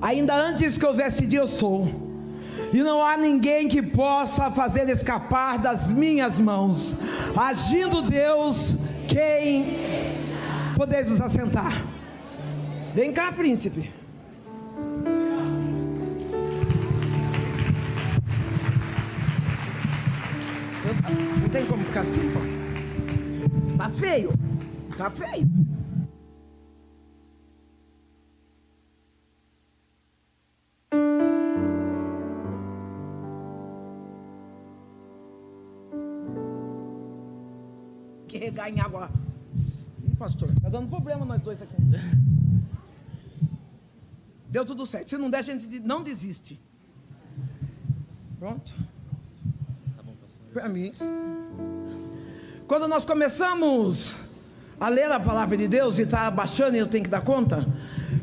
Ainda antes que houvesse dia eu sou, e não há ninguém que possa fazer escapar das minhas mãos. Agindo Deus, quem? Podeis vos assentar. Vem cá, príncipe. Não tem como ficar assim, ó. Tá feio. Tá feio. Que regar em água. Ih, pastor, tá dando problema nós dois aqui. Deu tudo certo. Se não der, a gente não desiste. Pronto? Tá bom, pastor. Para mim. Quando nós começamos a ler a palavra de Deus, e está abaixando e eu tenho que dar conta.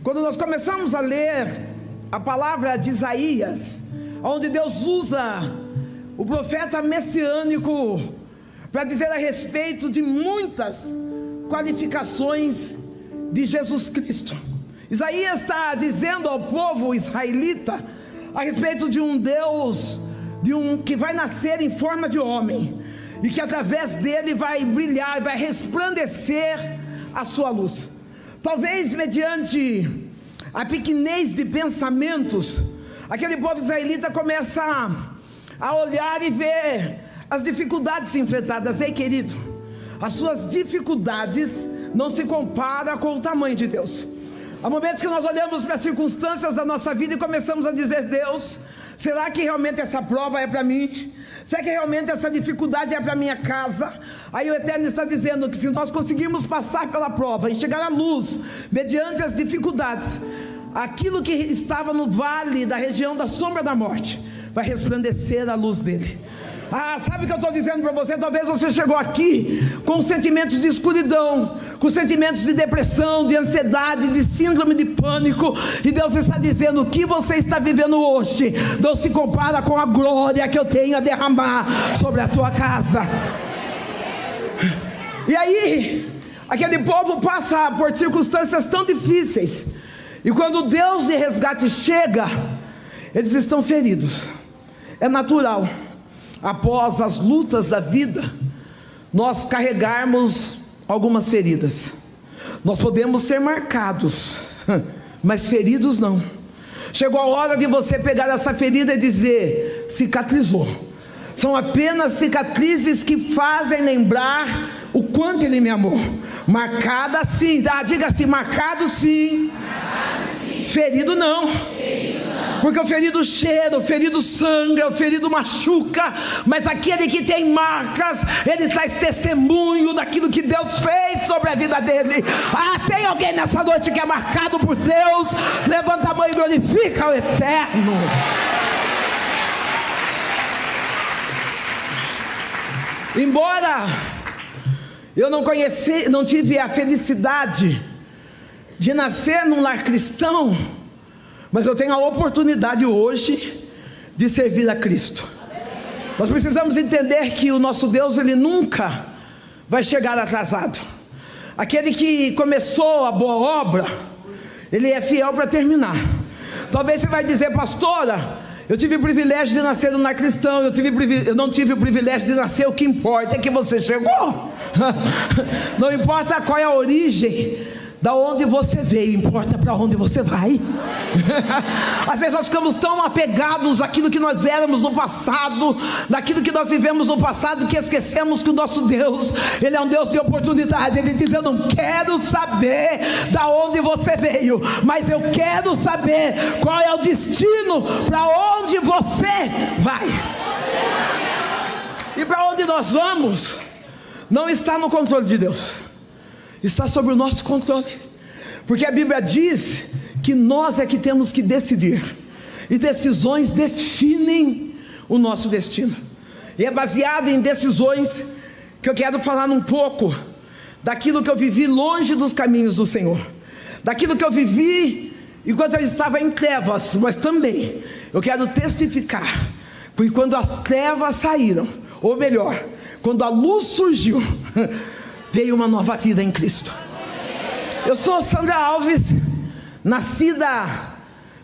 Quando nós começamos a ler a palavra de Isaías, onde Deus usa o profeta messiânico para dizer a respeito de muitas qualificações de Jesus Cristo. Isaías está dizendo ao povo israelita a respeito de um Deus, que vai nascer em forma de homem, e que através dele vai brilhar, vai resplandecer a sua luz. Talvez mediante a pequenez de pensamentos, aquele povo israelita começa a olhar e ver as dificuldades enfrentadas. Ei, querido, as suas dificuldades não se comparam com o tamanho de Deus. Há momentos que nós olhamos para as circunstâncias da nossa vida e começamos a dizer: Deus, será que realmente essa prova é para mim? Será que realmente essa dificuldade é para minha casa? Aí o Eterno está dizendo que se nós conseguirmos passar pela prova e chegar à luz, mediante as dificuldades, aquilo que estava no vale da região da sombra da morte, vai resplandecer a luz dele. Sabe o que eu estou dizendo para você? Talvez você chegou aqui com sentimentos de escuridão, com sentimentos de depressão, de ansiedade, de síndrome de pânico, e Deus está dizendo: o que você está vivendo hoje não se compara com a glória que eu tenho a derramar sobre a tua casa. E aí, aquele povo passa por circunstâncias tão difíceis, e quando o Deus de resgate chega, eles estão feridos. É natural, após as lutas da vida, nós carregarmos algumas feridas. Nós podemos ser marcados, mas feridos não. Chegou a hora de você pegar essa ferida e dizer: cicatrizou. São apenas cicatrizes que fazem lembrar o quanto Ele me amou. Marcada sim, diga assim: marcado sim, ferido não. Porque o ferido cheira, o ferido sangra, o ferido machuca, mas aquele que tem marcas, ele traz testemunho daquilo que Deus fez sobre a vida dele. Tem alguém nessa noite que é marcado por Deus? Levanta a mão e glorifica o Eterno. Embora eu não tive a felicidade de nascer num lar cristão, mas eu tenho a oportunidade hoje de servir a Cristo. Nós precisamos entender que o nosso Deus, Ele nunca vai chegar atrasado. Aquele que começou a boa obra, Ele é fiel para terminar. Talvez você vai dizer: pastora, eu tive o privilégio de nascer num lar cristão, eu não tive o privilégio de nascer. O que importa é que você chegou. Não importa qual é a origem da onde você veio, importa para onde você vai. Às vezes nós ficamos tão apegados àquilo que nós éramos no passado, daquilo que nós vivemos no passado, que esquecemos que o nosso Deus, Ele é um Deus de oportunidade. Ele diz: eu não quero saber da onde você veio, mas eu quero saber qual é o destino, para onde você vai. E para onde nós vamos não está no controle de Deus, está sob o nosso controle, porque a Bíblia diz que nós é que temos que decidir, e decisões definem o nosso destino. E é baseado em decisões que eu quero falar um pouco daquilo que eu vivi longe dos caminhos do Senhor, daquilo que eu vivi enquanto eu estava em trevas, mas também eu quero testificar, porque quando as trevas saíram, ou melhor, quando a luz surgiu, veio uma nova vida em Cristo. Eu sou Sandra Alves, nascida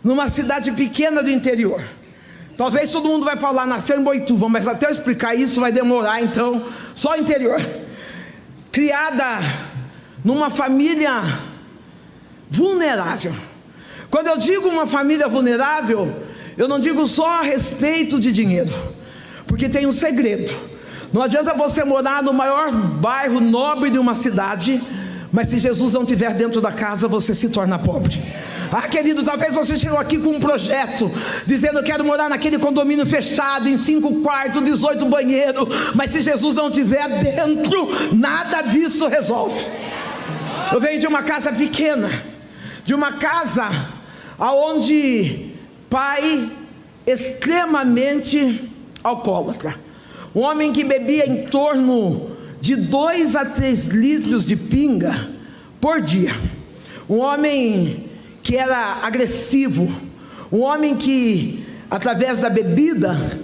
numa cidade pequena do interior. Talvez todo mundo vai falar, nasceu em Boituva, mas até eu explicar isso vai demorar, então, só interior. Criada numa família vulnerável. Quando eu digo uma família vulnerável, eu não digo só a respeito de dinheiro, porque tem um segredo. Não adianta você morar no maior bairro nobre de uma cidade, mas se Jesus não estiver dentro da casa, você se torna pobre. Ah, querido, talvez você chegou aqui com um projeto, dizendo: eu quero morar naquele condomínio fechado, em 5 quartos, 18 banheiros, mas se Jesus não estiver dentro, nada disso resolve. Eu venho de uma casa pequena, de uma casa onde pai extremamente alcoólatra, um homem que bebia em torno de 2 a 3 litros de pinga por dia, um homem que era agressivo, um homem que, através da bebida,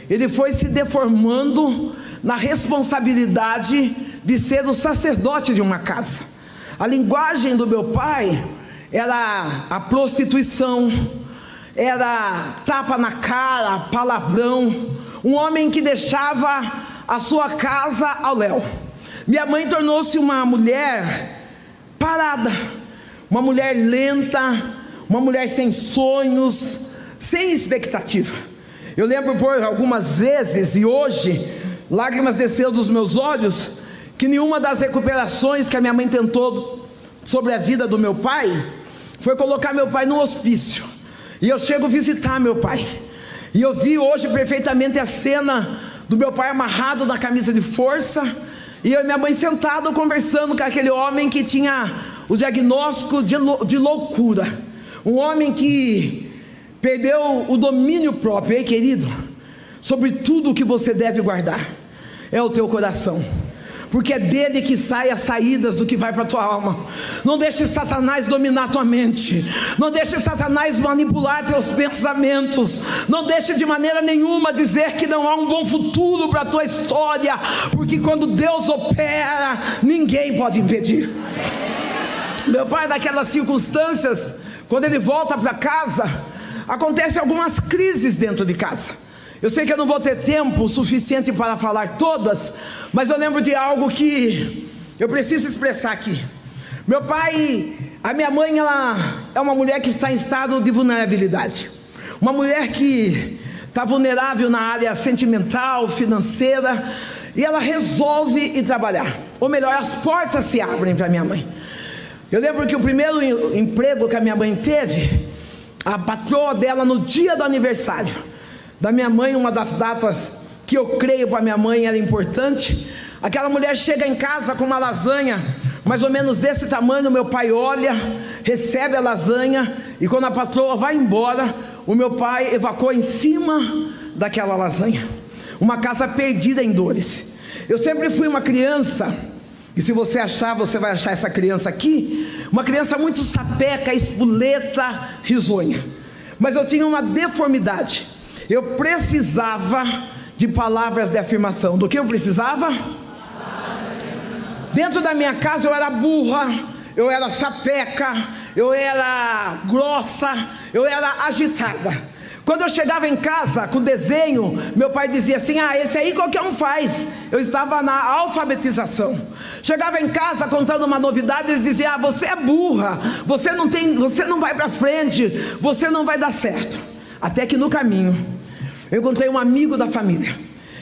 ele foi se deformando na responsabilidade de ser o sacerdote de uma casa. A linguagem do meu pai era a prostituição, era tapa na cara, palavrão, um homem que deixava a sua casa ao léu. Minha mãe tornou-se uma mulher parada, uma mulher lenta, uma mulher sem sonhos, sem expectativa. Eu lembro por algumas vezes, e hoje, lágrimas desceram dos meus olhos, que nenhuma das recuperações que a minha mãe tentou sobre a vida do meu pai, foi colocar meu pai no hospício. E eu chego a visitar meu pai, e eu vi hoje perfeitamente a cena do meu pai amarrado na camisa de força, e eu e minha mãe sentados conversando com aquele homem que tinha o diagnóstico de loucura, um homem que perdeu o domínio próprio. Ei, querido, sobre tudo o que você deve guardar é o teu coração, porque é dele que saem as saídas do que vai para a tua alma. Não deixe Satanás dominar tua mente, não deixe Satanás manipular teus pensamentos, não deixe de maneira nenhuma dizer que não há um bom futuro para a tua história, porque quando Deus opera, ninguém pode impedir. Meu pai, naquelas circunstâncias, quando ele volta para casa, acontecem algumas crises dentro de casa. Eu sei que eu não vou ter tempo suficiente para falar todas, mas eu lembro de algo que eu preciso expressar aqui. Meu pai, a minha mãe, ela é uma mulher que está em estado de vulnerabilidade, uma mulher que está vulnerável na área sentimental, financeira, e ela resolve ir trabalhar, ou melhor, as portas se abrem para minha mãe. Eu lembro que o primeiro emprego que a minha mãe teve, a patroa dela, no dia do aniversário da minha mãe, uma das datas que eu creio para minha mãe era importante, aquela mulher chega em casa com uma lasanha mais ou menos desse tamanho. Meu pai olha, recebe a lasanha, e quando a patroa vai embora, o meu pai evacuou em cima daquela lasanha. Uma casa perdida em dores. Eu sempre fui uma criança, e se você achar, você vai achar essa criança aqui, uma criança muito sapeca, espoleta, risonha, mas eu tinha uma deformidade. Eu precisava de palavras de afirmação. Do que eu precisava? Dentro da minha casa eu era burra, eu era sapeca, eu era grossa, eu era agitada. Quando eu chegava em casa com desenho, meu pai dizia assim: ah, esse aí qualquer um faz. Eu estava na alfabetização. Chegava em casa contando uma novidade, eles diziam: ah, você é burra, você não vai para frente, você não vai dar certo. Até que no caminho eu encontrei um amigo da família,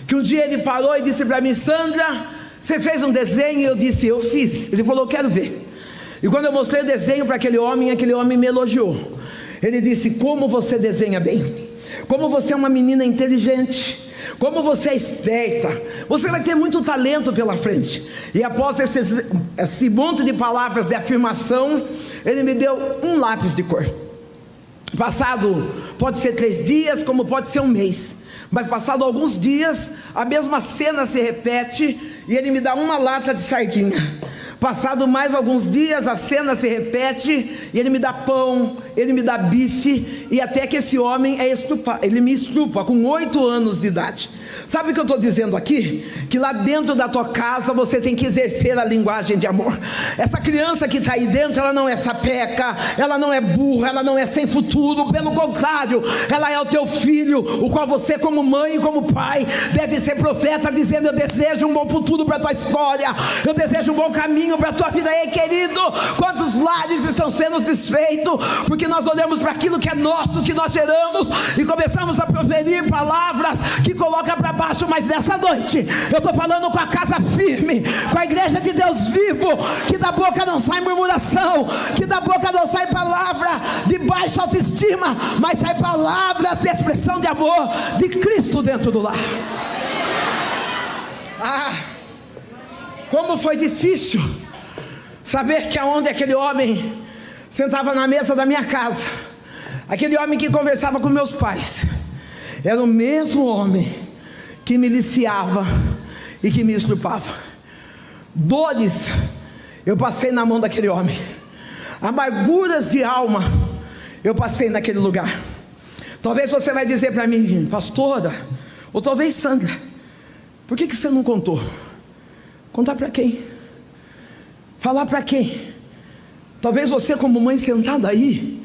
que um dia ele parou e disse para mim: Sandra, você fez um desenho? E eu disse: eu fiz. Ele falou: quero ver. E quando eu mostrei o desenho para aquele homem me elogiou. Ele disse: como você desenha bem, como você é uma menina inteligente, como você é esperta, você vai ter muito talento pela frente. E após esse monte de palavras de afirmação, ele me deu um lápis de cor. Passado, pode ser 3 dias, como pode ser um mês, mas passado alguns dias, a mesma cena se repete, e ele me dá uma lata de sardinha. Passado mais alguns dias, a cena se repete, e ele me dá pão, ele me dá bife, e até que esse homem é estrupado, ele me estrupa com 8 anos de idade. Sabe o que eu estou dizendo aqui? Que lá dentro da tua casa você tem que exercer a linguagem de amor. Essa criança que está aí dentro, ela não é sapeca, ela não é burra, ela não é sem futuro, pelo contrário, ela é o teu filho, o qual você como mãe e como pai deve ser profeta, dizendo: eu desejo um bom futuro para a tua história, eu desejo um bom caminho para a tua vida. Ei, querido, quantos lares estão sendo desfeitos, porque nós olhamos para aquilo que é nosso, que nós geramos, e começamos a proferir palavras que colocam para baixo. Mas nessa noite eu estou falando com a casa firme, com a igreja de Deus vivo, que da boca não sai murmuração, que da boca não sai palavra de baixa autoestima, mas sai palavras de expressão de amor de Cristo dentro do lar. Como foi difícil saber que aonde aquele homem sentava na mesa da minha casa, aquele homem que conversava com meus pais, era o mesmo homem que miliciava e que me estrupava. Dores eu passei na mão daquele homem, amarguras de alma eu passei naquele lugar. Talvez você vai dizer para mim: pastora, ou talvez Sandra, por que você não contou? Contar para quem? Falar para quem? Talvez você como mãe sentada aí,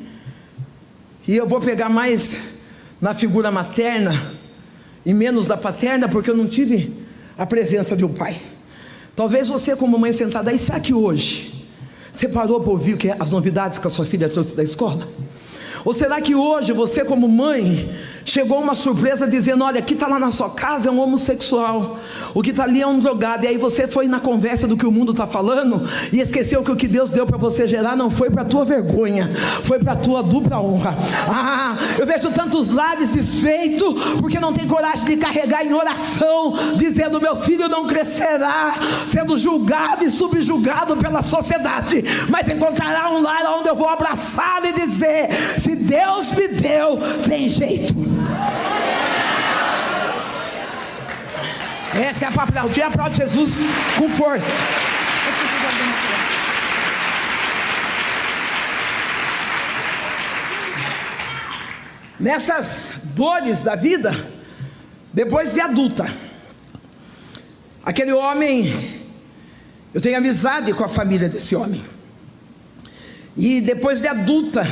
e eu vou pegar mais na figura materna e menos da paterna, porque eu não tive a presença de um pai. Talvez você como mãe sentada aí, será que hoje você parou para ouvir as novidades que a sua filha trouxe da escola? Ou será que hoje você como mãe chegou uma surpresa dizendo: olha, aqui está lá na sua casa é um homossexual, o que está ali é um drogado, e aí você foi na conversa do que o mundo está falando e esqueceu que o que Deus deu para você gerar não foi para a tua vergonha, foi para a tua dupla honra. Eu vejo tantos lares desfeitos porque não tem coragem de carregar em oração, dizendo: meu filho não crescerá sendo julgado e subjugado pela sociedade, mas encontrará um lar onde eu vou abraçá-lo e dizer: se Deus me deu, tem jeito. Essa é a palavra. O dia aplaude Jesus com força. Nessas dores da vida, depois de adulta, aquele homem, eu tenho amizade com a família desse homem, e depois de adulta,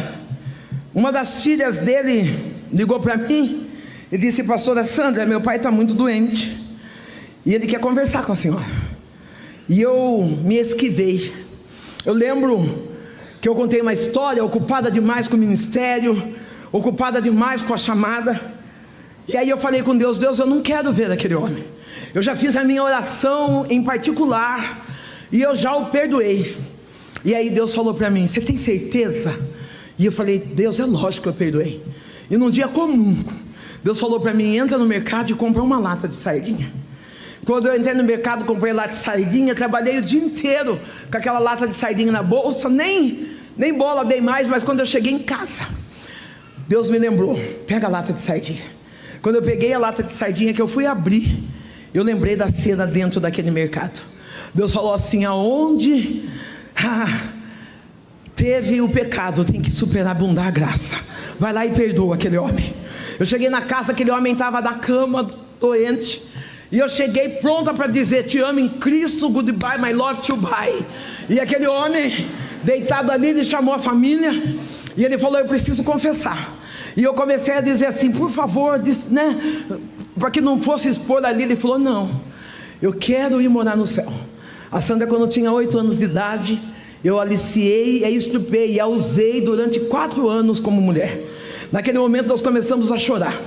uma das filhas dele ligou para mim e disse: pastora Sandra, meu pai está muito doente e ele quer conversar com a senhora. E eu me esquivei. Eu lembro que eu contei uma história, ocupada demais com o ministério, ocupada demais com a chamada, e aí eu falei com Deus: Deus, eu não quero ver aquele homem, eu já fiz a minha oração em particular e eu já o perdoei. E aí Deus falou para mim: você tem certeza? E eu falei: Deus, é lógico que eu perdoei. E num dia comum, Deus falou para mim: entra no mercado e compra uma lata de sardinha. Quando eu entrei no mercado, comprei lata de sardinha, trabalhei o dia inteiro com aquela lata de sardinha na bolsa, nem bola dei mais. Mas quando eu cheguei em casa, Deus me lembrou: pega a lata de sardinha. Quando eu peguei a lata de sardinha, que eu fui abrir, eu lembrei da cena dentro daquele mercado. Deus falou assim: aonde teve o pecado, tem que superabundar a graça. Vai lá e perdoa aquele homem. Eu cheguei na casa, aquele homem estava na cama, doente, e eu cheguei pronta para dizer: te amo em Cristo, goodbye, my love to buy. E aquele homem deitado ali, ele chamou a família e ele falou: eu preciso confessar. E eu comecei a dizer assim: por favor, para que não fosse expor ali. Ele falou: não, eu quero ir morar no céu. A Sandra, quando tinha 8 anos de idade, eu aliciei, estrupei e a usei durante 4 anos como mulher. Naquele momento nós começamos a chorar,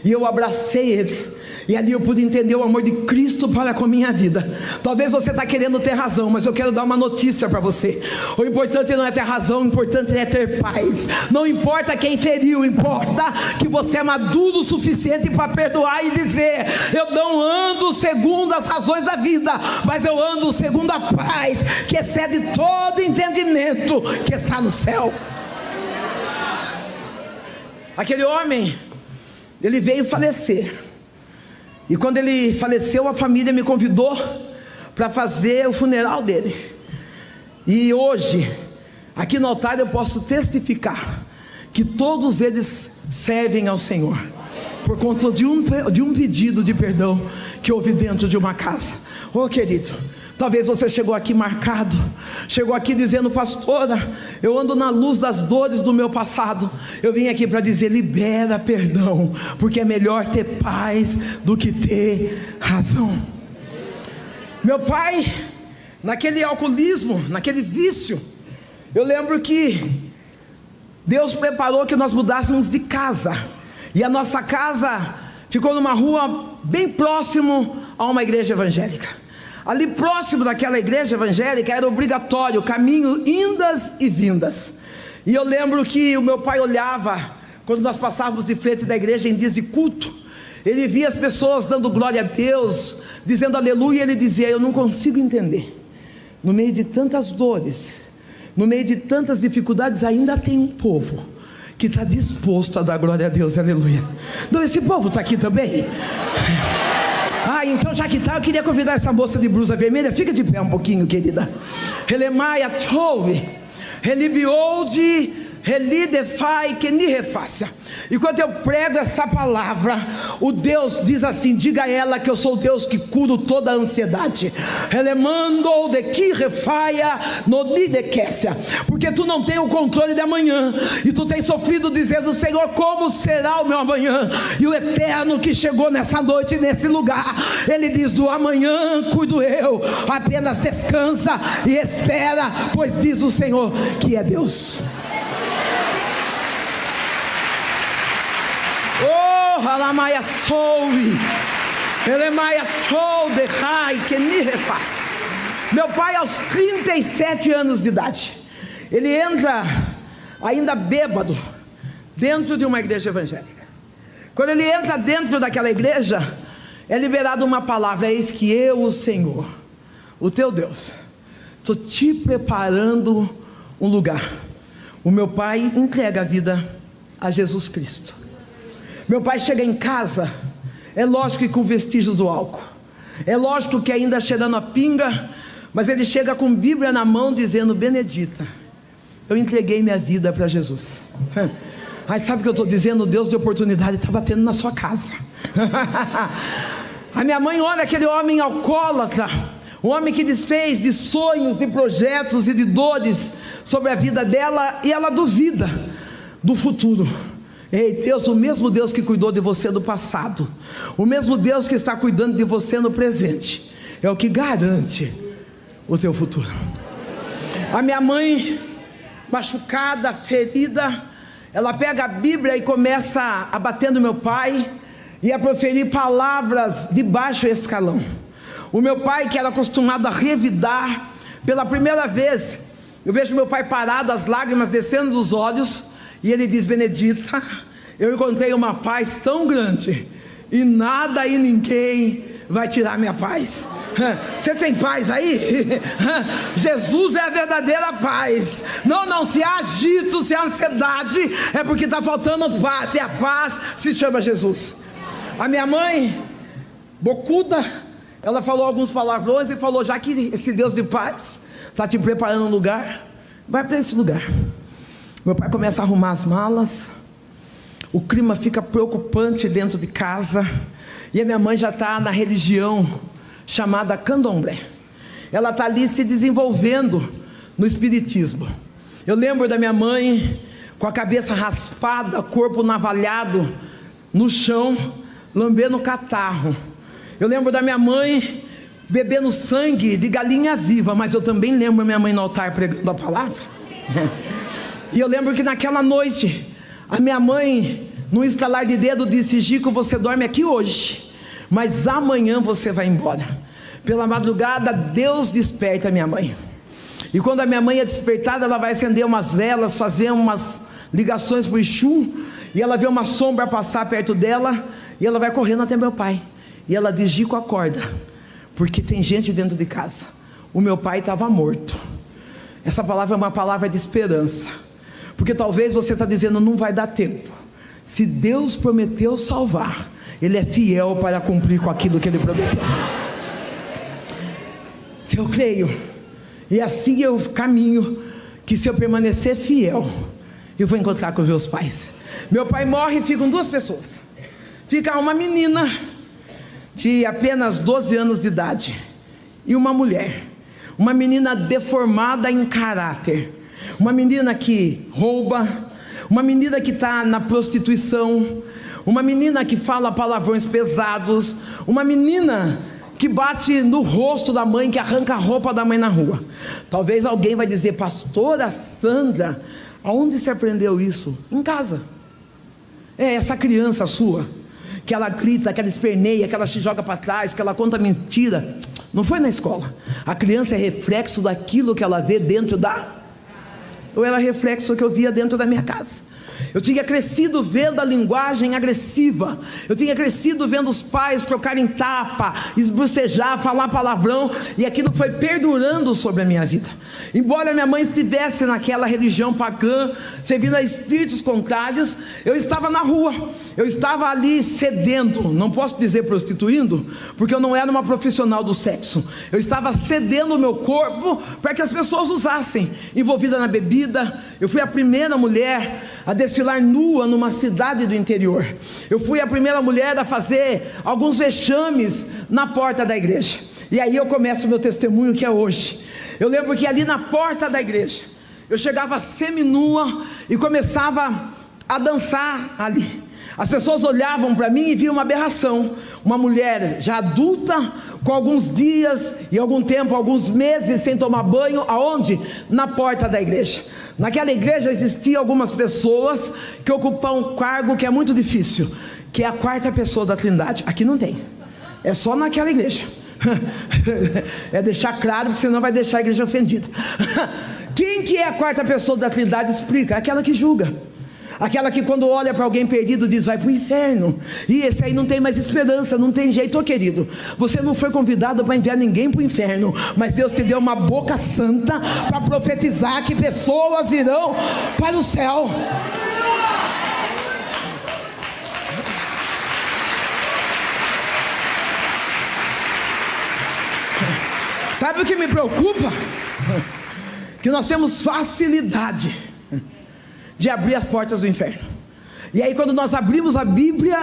e eu abracei ele, e ali eu pude entender o amor de Cristo para com a minha vida. Talvez você está querendo ter razão, mas eu quero dar uma notícia para você: o importante não é ter razão, o importante é ter paz. Não importa quem feriu, importa que você é maduro o suficiente para perdoar e dizer: eu não ando segundo as razões da vida, mas eu ando segundo a paz que excede todo entendimento, que está no céu. Aquele homem, ele veio falecer, e quando ele faleceu, a família me convidou para fazer o funeral dele. E hoje, aqui no altar, eu posso testificar que todos eles servem ao Senhor, por conta de um pedido de perdão que houve dentro de uma casa. Oh, querido, talvez você chegou aqui marcado, chegou aqui dizendo: pastora, eu ando na luz das dores do meu passado. Eu vim aqui para dizer: libera perdão, porque é melhor ter paz do que ter razão. Meu pai, naquele alcoolismo, naquele vício, eu lembro que Deus preparou que nós mudássemos de casa, e a nossa casa ficou numa rua bem próximo a uma igreja evangélica. Ali próximo daquela igreja evangélica era obrigatório caminho, indas e vindas. E eu lembro que o meu pai olhava, quando nós passávamos de frente da igreja em dias de culto, ele via as pessoas dando glória a Deus, dizendo aleluia, e ele dizia: eu não consigo entender, no meio de tantas dores, no meio de tantas dificuldades, ainda tem um povo que está disposto a dar glória a Deus, aleluia. Não, esse povo está aqui também. Então já que está, eu queria convidar essa moça de blusa vermelha. Fica de pé um pouquinho, querida. Relemaia Tove, Relibiolde, Relidefai, Kenirefácia. E quando eu prego essa palavra, o Deus diz assim: diga a ela que eu sou o Deus que curo toda a ansiedade. Relemando de que refaia no nidequécia. Porque tu não tem o controle de amanhã, e tu tens sofrido dizendo: Senhor, como será o meu amanhã? E o Eterno que chegou nessa noite, nesse lugar, ele diz: do amanhã cuido eu, apenas descansa e espera, pois diz o Senhor que é Deus. Oh, Halamaia Souri, Elemaia Chou de Rai, que me refaz. Meu pai, aos 37 anos de idade, ele entra ainda bêbado dentro de uma igreja evangélica. Quando ele entra dentro daquela igreja, é liberada uma palavra: eis que eu, o Senhor, o teu Deus, estou te preparando um lugar. O meu pai entrega a vida a Jesus Cristo. Meu pai chega em casa, é lógico que com vestígios do álcool, é lógico que ainda cheirando a pinga, mas ele chega com Bíblia na mão dizendo: Benedita, eu entreguei minha vida para Jesus. Aí sabe o que eu estou dizendo? Deus de oportunidade está batendo na sua casa. A minha mãe olha aquele homem alcoólatra, um homem que desfez de sonhos, de projetos e de dores sobre a vida dela, e ela duvida do futuro. Ei, Deus, o mesmo Deus que cuidou de você no passado, o mesmo Deus que está cuidando de você no presente, é o que garante o teu futuro. A minha mãe, machucada, ferida, ela pega a Bíblia e começa a bater no meu pai e a proferir palavras de baixo escalão. O meu pai, que era acostumado a revidar, pela primeira vez eu vejo meu pai parado, as lágrimas descendo dos olhos, e ele diz: Benedita, eu encontrei uma paz tão grande, e nada e ninguém vai tirar minha paz. Você tem paz aí? Jesus é a verdadeira paz. Não, se há agito, se há ansiedade, é porque está faltando paz, e a paz se chama Jesus. A minha mãe, bocuda, ela falou alguns palavrões e falou: já que esse Deus de paz está te preparando um lugar, vai para esse lugar. Meu pai começa a arrumar as malas, o clima fica preocupante dentro de casa, e a minha mãe já está na religião chamada candomblé. Ela está ali se desenvolvendo no espiritismo. Eu lembro da minha mãe com a cabeça raspada, corpo navalhado no chão, lambendo catarro. Eu lembro da minha mãe bebendo sangue de galinha viva, mas eu também lembro minha mãe no altar pregando a palavra. E eu lembro que naquela noite, a minha mãe, num estalar de dedo, disse: Chico, você dorme aqui hoje, mas amanhã você vai embora. Pela madrugada, Deus desperta a minha mãe. E quando a minha mãe é despertada, ela vai acender umas velas, fazer umas ligações para o Exu, e ela vê uma sombra passar perto dela, e ela vai correndo até meu pai. E ela diz: Chico, acorda, porque tem gente dentro de casa. O meu pai estava morto. Essa palavra é uma palavra de esperança, porque talvez você está dizendo: não vai dar tempo. Se Deus prometeu salvar, Ele é fiel para cumprir com aquilo que Ele prometeu. Se eu creio, e assim eu caminho, que se eu permanecer fiel, e vou encontrar com os meus pais. Meu pai morre e ficam duas pessoas. Fica uma menina de apenas 12 anos de idade e uma mulher, uma menina deformada em caráter, uma menina que rouba, uma menina que está na prostituição, uma menina que fala palavrões pesados, uma menina que bate no rosto da mãe, que arranca a roupa da mãe na rua. Talvez alguém vai dizer: pastora Sandra, aonde você aprendeu isso? Em casa. É essa criança sua, que ela grita, que ela esperneia, que ela se joga para trás, que ela conta mentira. Não foi na escola. A criança é reflexo daquilo que ela vê dentro da... Ou era reflexo que eu via dentro da minha casa. Eu tinha crescido vendo a linguagem agressiva. Eu tinha crescido vendo os pais trocarem tapa, esbocejar, falar palavrão. E aquilo foi perdurando sobre a minha vida. Embora minha mãe estivesse naquela religião pagã, servindo a espíritos contrários, eu estava na rua. Eu estava ali cedendo, não posso dizer prostituindo, porque eu não era uma profissional do sexo. Eu estava cedendo o meu corpo para que as pessoas usassem. Envolvida na bebida. Eu fui a primeira mulher a desfilar nua numa cidade do interior. Eu fui a primeira mulher a fazer alguns vexames na porta da igreja. E aí eu começo o meu testemunho, que é hoje. Eu lembro que ali na porta da igreja, eu chegava seminua e começava a dançar ali. As pessoas olhavam para mim e viam uma aberração. Uma mulher já adulta, com alguns dias e algum tempo, alguns meses sem tomar banho. Aonde? Na porta da igreja. Naquela igreja existiam algumas pessoas que ocupam um cargo que é muito difícil, que é a quarta pessoa da Trindade. Aqui não tem, é só naquela igreja. É deixar claro, porque senão vai deixar a igreja ofendida. Quem que é a quarta pessoa da Trindade? Explica. Aquela que julga, aquela que quando olha para alguém perdido diz: vai para o inferno, e esse aí não tem mais esperança, não tem jeito. Ô querido, você não foi convidado para enviar ninguém para o inferno, mas Deus te deu uma boca santa para profetizar que pessoas irão para o céu. Sabe o que me preocupa? Que nós temos facilidade de abrir as portas do inferno. E aí quando nós abrimos a Bíblia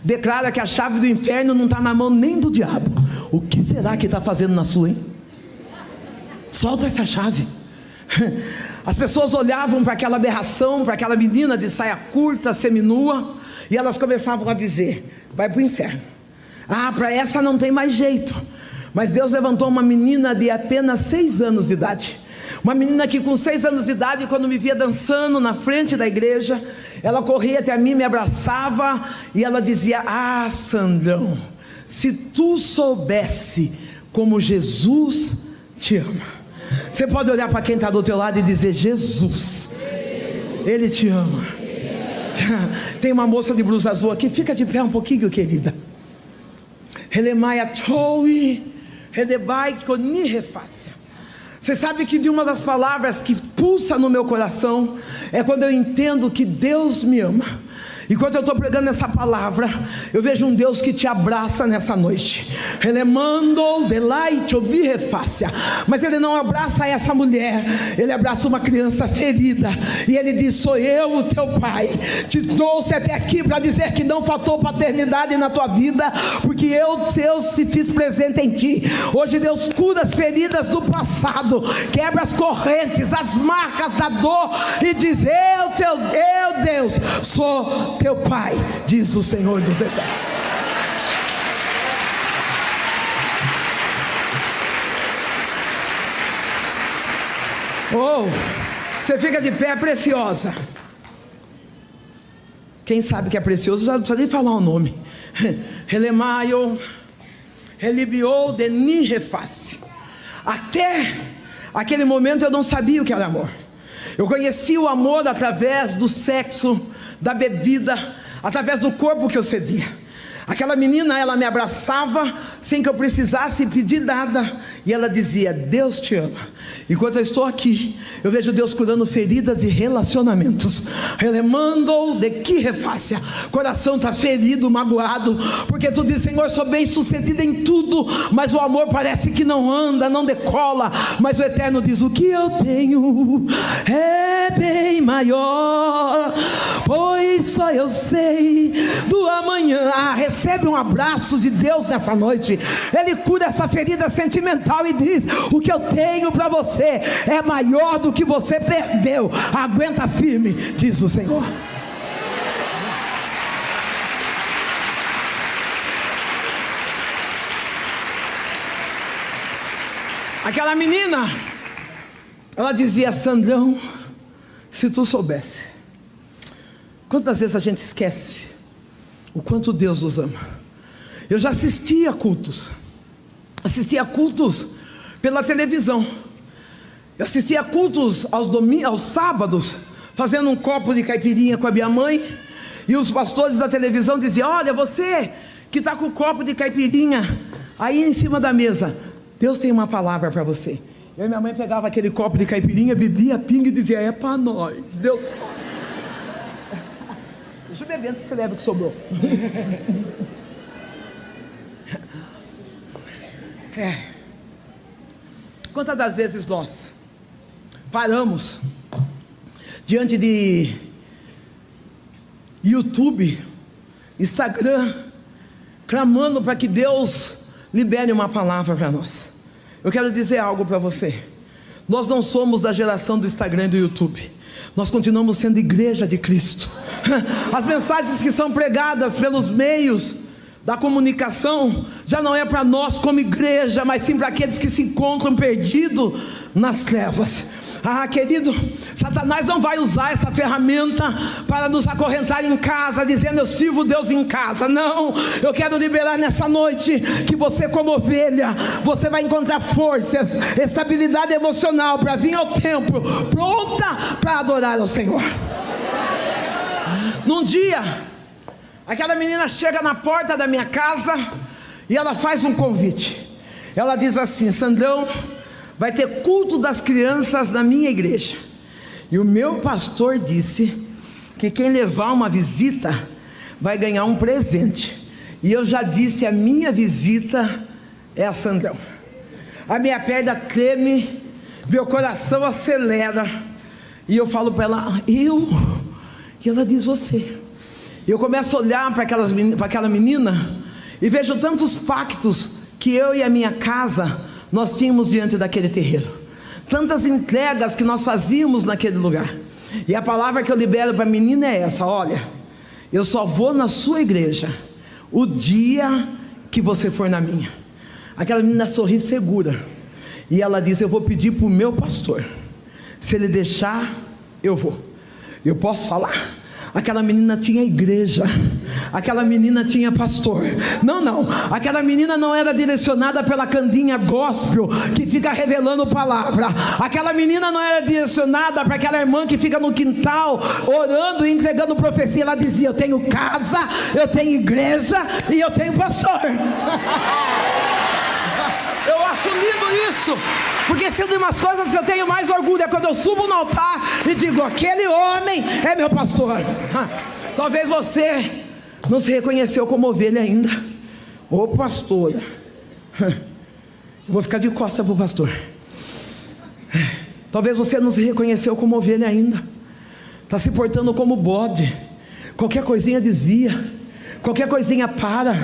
declara que a chave do inferno não está na mão nem do diabo. O que será que está fazendo na sua, hein? Solta essa chave. As pessoas olhavam para aquela aberração, para aquela menina de saia curta, seminua, e elas começavam a dizer: vai para o inferno. Ah, para essa não tem mais jeito. Mas Deus levantou uma menina de apenas 6 anos de idade. Uma menina que com 6 anos de idade, quando me via dançando na frente da igreja, ela corria até mim, me abraçava e ela dizia: ah, Sandrão, se tu soubesse como Jesus te ama. Você pode olhar para quem está do teu lado e dizer: Jesus, Ele te ama. Tem uma moça de blusa azul aqui, fica de pé um pouquinho, querida. Você sabe que de uma das palavras que pulsa no meu coração é quando eu entendo que Deus me ama. Enquanto eu estou pregando essa palavra, eu vejo um Deus que te abraça nessa noite. Ele mandou delight obirefácia. Mas Ele não abraça essa mulher, Ele abraça uma criança ferida. E Ele diz: sou eu, o teu pai. Te trouxe até aqui para dizer que não faltou paternidade na tua vida, porque eu se fiz presente em ti. Hoje Deus cura as feridas do passado, quebra as correntes, as marcas da dor, e diz: eu Deus, sou teu pai, diz o Senhor dos Exércitos. Oh, você fica de pé, preciosa. Quem sabe que é precioso já não precisa nem falar o nome. Relemaio, relibiou de nireface. Até aquele momento eu não sabia o que era amor. Eu conheci o amor através do sexo, da bebida, através do corpo que eu cedia. Aquela menina, ela me abraçava sem que eu precisasse pedir nada, e ela dizia: Deus te ama. Enquanto eu estou aqui, eu vejo Deus curando feridas de relacionamentos. Relemando de que refácia. Coração está ferido, magoado, porque tu diz: Senhor, sou bem sucedido em tudo, mas o amor parece que não anda, não decola. Mas o Eterno diz: o que eu tenho é bem maior, pois só eu sei do amanhã. Recebe um abraço de Deus nessa noite. Ele cura essa ferida sentimental e diz: o que eu tenho para você é maior do que você perdeu. Aguenta firme, diz o Senhor. Aquela menina, ela dizia: Sandrão, se tu soubesse. Quantas vezes a gente esquece o quanto Deus nos ama. Eu já assistia cultos pela televisão. Eu assistia cultos aos sábados, fazendo um copo de caipirinha com a minha mãe, e os pastores da televisão diziam: olha, você que está com o copo de caipirinha aí em cima da mesa, Deus tem uma palavra para você. Eu e minha mãe pegava aquele copo de caipirinha, bebia pinga e dizia: é para nós, Deus. Deixa eu beber antes que você leve o que sobrou. Quantas das vezes nós paramos diante de YouTube, Instagram, clamando para que Deus libere uma palavra para nós. Eu quero dizer algo para você: nós não somos da geração do Instagram e do YouTube. Nós continuamos sendo igreja de Cristo. As mensagens que são pregadas pelos meios da comunicação já não é para nós como igreja, mas sim para aqueles que se encontram perdidos nas trevas. Querido, Satanás não vai usar essa ferramenta para nos acorrentar em casa, dizendo: eu sirvo Deus em casa. Não, eu quero liberar nessa noite que você, como ovelha, você vai encontrar forças, estabilidade emocional para vir ao templo pronta para adorar ao Senhor. Num dia, aquela menina chega na porta da minha casa e ela faz um convite. Ela diz assim: Sandrão, vai ter culto das crianças na minha igreja, e o meu pastor disse que quem levar uma visita vai ganhar um presente. E eu já disse: a minha visita é a Sandrão. A minha perna treme, meu coração acelera, e eu falo para ela: eu? E ela diz: você. E eu começo a olhar para aquela menina e vejo tantos pactos que eu e a minha casa nós tínhamos diante daquele terreiro, tantas entregas que nós fazíamos naquele lugar. E a palavra que eu libero para a menina é essa: olha, eu só vou na sua igreja o dia que você for na minha. Aquela menina sorri segura, e ela diz: eu vou pedir para o meu pastor, se ele deixar, eu vou. Eu posso falar? Aquela menina tinha igreja, aquela menina tinha pastor. Não, aquela menina não era direcionada pela candinha gospel que fica revelando palavra. Aquela menina não era direcionada para aquela irmã que fica no quintal orando e entregando profecia. Ela dizia: eu tenho casa, eu tenho igreja e eu tenho pastor. Eu acho lindo isso, porque se de umas coisas que eu tenho mais orgulho é quando eu subo no altar e digo: aquele homem é meu pastor. Talvez você não se reconheceu como ovelha ainda. Ô pastora, eu vou ficar de costas para o pastor. Talvez você não se reconheceu como ovelha ainda, está se portando como bode. Qualquer coisinha desvia, qualquer coisinha para,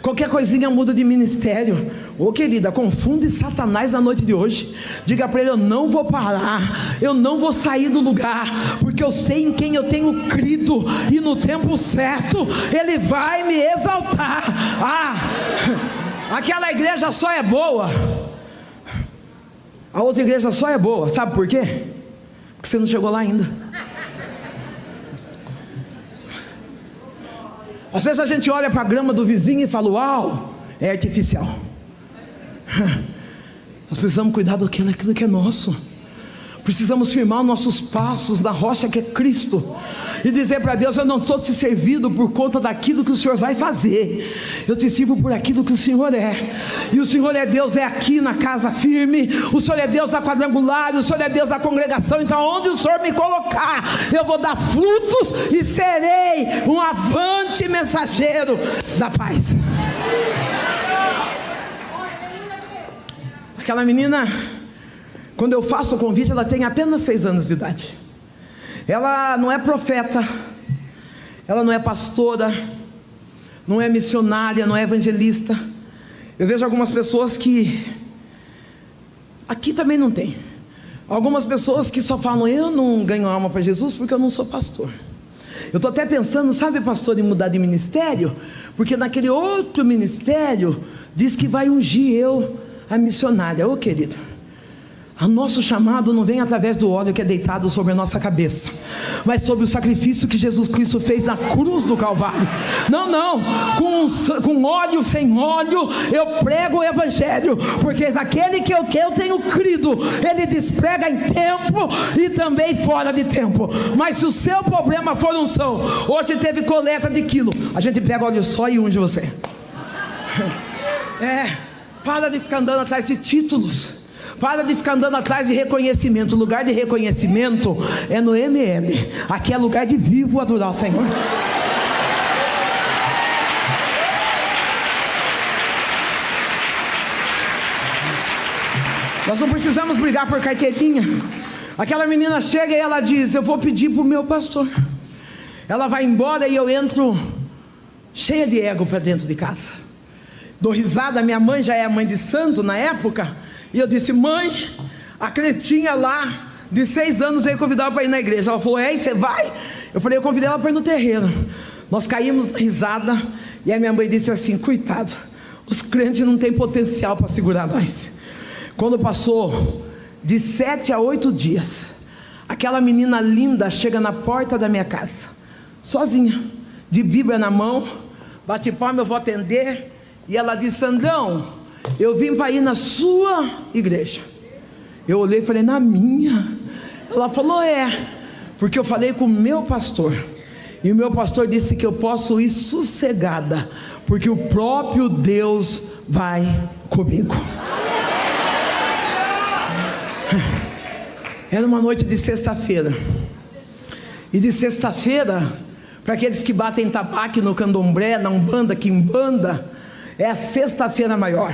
qualquer coisinha muda de ministério. Ô querida, confunde Satanás na noite de hoje. Diga para ele: eu não vou parar, eu não vou sair do lugar, porque eu sei em quem eu tenho crido, e no tempo certo ele vai me exaltar. Aquela igreja só é boa, a outra igreja só é boa, sabe por quê? Porque você não chegou lá ainda. Às vezes a gente olha para a grama do vizinho e fala: uau, é artificial. Nós precisamos cuidar daquilo que é nosso. Precisamos firmar os nossos passos na rocha que é Cristo. e dizer para Deus: eu não estou te servindo por conta daquilo que o Senhor vai fazer, eu te sirvo por aquilo que o Senhor é. E o Senhor é Deus, é aqui na casa firme, o Senhor é Deus da quadrangular, o Senhor é Deus da congregação. Então onde o Senhor me colocar, eu vou dar frutos e serei um avante mensageiro da paz. Aquela menina, quando eu faço o convite, ela tem apenas 6 anos de idade. Ela não é profeta, ela não é pastora, não é missionária, não é evangelista. Eu vejo algumas pessoas que, aqui também não tem, algumas pessoas que só falam: eu não ganho alma para Jesus porque eu não sou pastor. Eu estou até pensando, sabe, pastor, em mudar de ministério, porque naquele outro ministério diz que vai ungir eu a missionária. Ô querido, o nosso chamado não vem através do óleo que é deitado sobre a nossa cabeça, mas sobre o sacrifício que Jesus Cristo fez na cruz do Calvário. Não, com óleo, sem óleo, eu prego o evangelho, porque aquele que eu tenho crido, ele desprega em tempo e também fora de tempo. Mas se o seu problema for unção, hoje teve coleta de quilo, a gente pega óleo só e unge você. Para de ficar andando atrás de títulos, para de ficar andando atrás de reconhecimento. O lugar de reconhecimento é no MM. Aqui é lugar de vivo adorar o Senhor. Nós não precisamos brigar por carteirinha. Aquela menina chega e ela diz: eu vou pedir para o meu pastor. Ela vai embora e eu entro cheia de ego para dentro de casa. Dou risada, minha mãe já é mãe de santo na época, e eu disse: mãe, a cretinha lá de 6 anos veio convidar ela para ir na igreja. Ela falou: você vai? Eu falei: eu convidei ela para ir no terreiro. Nós caímos na risada, e a minha mãe disse assim: coitado, os crentes não têm potencial para segurar nós. Quando passou de 7 a 8 dias, aquela menina linda chega na porta da minha casa, sozinha, de Bíblia na mão, bate palma, eu vou atender. E ela disse: Sandrão, eu vim para ir na sua igreja. Eu olhei e falei: na minha? Ela falou: porque eu falei com o meu pastor, e o meu pastor disse que eu posso ir sossegada, porque o próprio Deus vai comigo. Era uma noite de sexta-feira, e de sexta-feira, para aqueles que batem tabaco no candomblé, na umbanda, quimbanda, é a sexta-feira maior,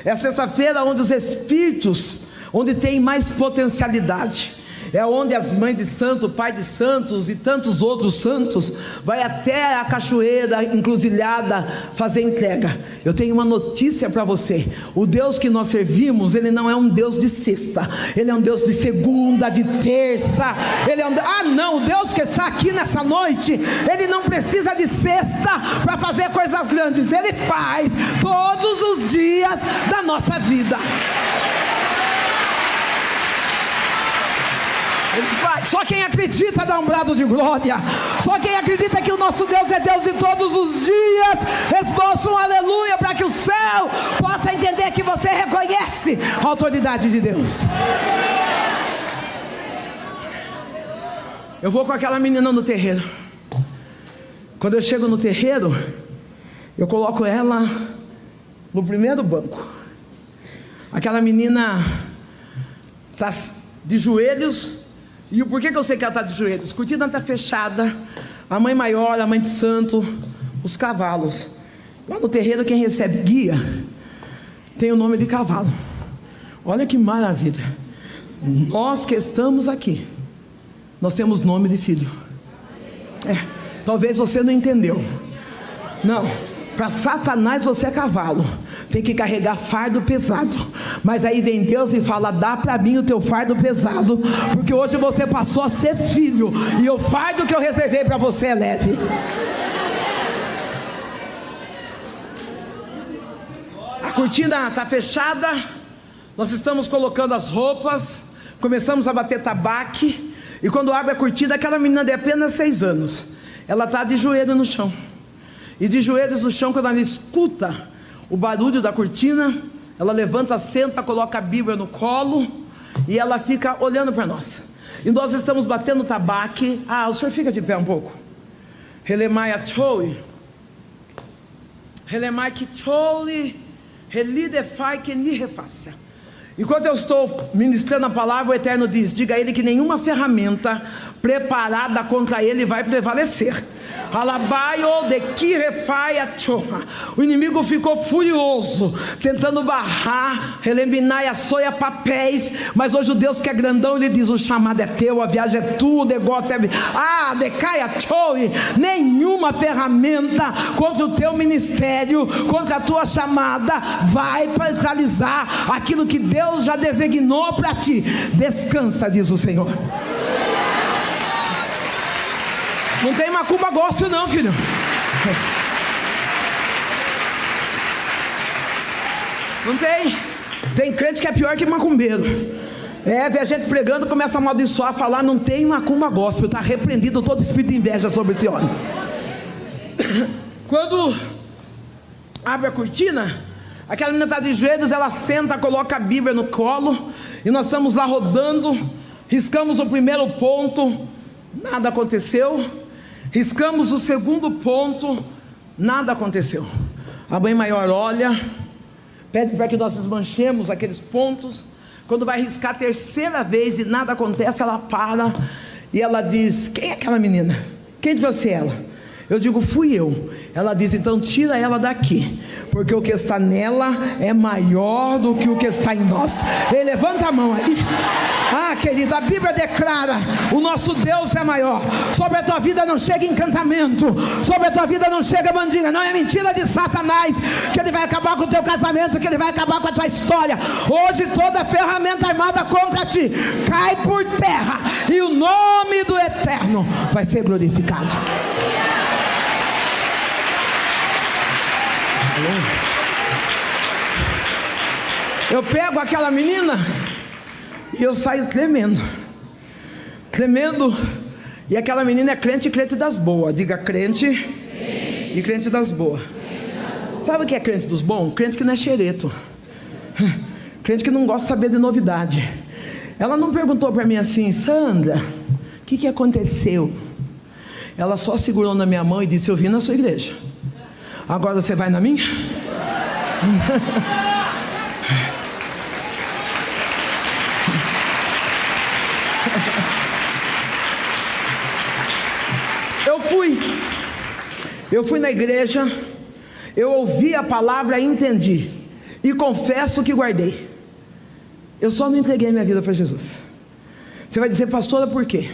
é a sexta-feira onde os espíritos, onde tem mais potencialidade, é onde as mães de santo, o pai de santos e tantos outros santos vai até a cachoeira, encruzilhada, fazer entrega. Eu tenho uma notícia para você: o Deus que nós servimos, ele não é um Deus de sexta, ele é um Deus de segunda, de terça. Ele é não, o Deus que está aqui nessa noite, ele não precisa de sexta para fazer coisas grandes, ele faz todos os dias da nossa vida. Só quem acredita dá um brado de glória. Só quem acredita que o nosso Deus é Deus de todos os dias, esboça um aleluia, para que o céu possa entender que você reconhece a autoridade de Deus. Eu vou com aquela menina no terreiro. Quando eu chego no terreiro, eu coloco ela no primeiro banco. Aquela menina está de joelhos. E por que eu sei que ela está de joelhos? A cortina está fechada, a mãe maior, a mãe de santo, os cavalos. Lá no terreiro, quem recebe guia tem o nome de cavalo. Olha que maravilha. Nós que estamos aqui, nós temos nome de filho. Talvez você não entendeu. Não, para Satanás você é cavalo, tem que carregar fardo pesado. Mas aí vem Deus e fala: dá para mim o teu fardo pesado, porque hoje você passou a ser filho, e o fardo que eu reservei para você é leve. A cortina está fechada, nós estamos colocando as roupas, começamos a bater tabaco. E quando abre a cortina, aquela menina de apenas 6 anos, ela está de joelho no chão. E de joelhos no chão, quando ela escuta o barulho da cortina, ela levanta, senta, coloca a Bíblia no colo, e ela fica olhando para nós. E nós estamos batendo tabaque. O senhor fica de pé um pouco. Helemaia Choi. Helemaia Choi. Relidefai que ni refaça. Enquanto eu estou ministrando a palavra, o Eterno diz: diga a ele que nenhuma ferramenta preparada contra ele vai prevalecer. O inimigo ficou furioso, tentando barrar, releminar a soia papéis. Mas hoje o Deus que é grandão, ele diz: o chamado é teu, a viagem é tua, o negócio é... decaia choi. Nenhuma ferramenta contra o teu ministério, contra a tua chamada, vai paralisar aquilo que Deus já designou para ti. Descansa, diz o Senhor. Não tem macumba gospel não, filho. Não tem. Tem crente que é pior que macumbeiro. Vê a gente pregando, começa a amaldiçoar, falar: não tem macumba gospel. Está repreendido todo espírito de inveja sobre esse homem. Quando abre a cortina, aquela menina está de joelhos, ela senta, coloca a Bíblia no colo, e nós estamos lá rodando. Riscamos o primeiro ponto, nada aconteceu. Riscamos o segundo ponto, nada aconteceu. A mãe maior olha, pede para que nós desmanchemos aqueles pontos. Quando vai riscar a terceira vez e nada acontece, ela para e ela diz: quem é aquela menina? Quem trouxe ela? Eu digo: fui eu. Ela diz: então tira ela daqui, porque o que está nela é maior do que o que está em nós. Ele levanta a mão aí. Querida, a Bíblia declara: o nosso Deus é maior. Sobre a tua vida não chega encantamento, sobre a tua vida não chega mandinga. Não é mentira de Satanás que ele vai acabar com o teu casamento, que ele vai acabar com a tua história. Hoje toda ferramenta armada contra ti cai por terra, e o nome do Eterno vai ser glorificado. Eu pego aquela menina e eu saio tremendo, e aquela menina é crente das boas. Diga: crente e crente das boas. Sabe o que é crente dos bons? Crente que não é xereto, crente que não gosta de saber de novidade. Ela não perguntou para mim assim: Sandra, o que aconteceu? Ela só segurou na minha mão e disse: eu vim na sua igreja, agora você vai na minha? Eu fui na igreja, eu ouvi a palavra e entendi, e confesso que guardei. Eu só não entreguei minha vida para Jesus. Você vai dizer: pastora, por quê?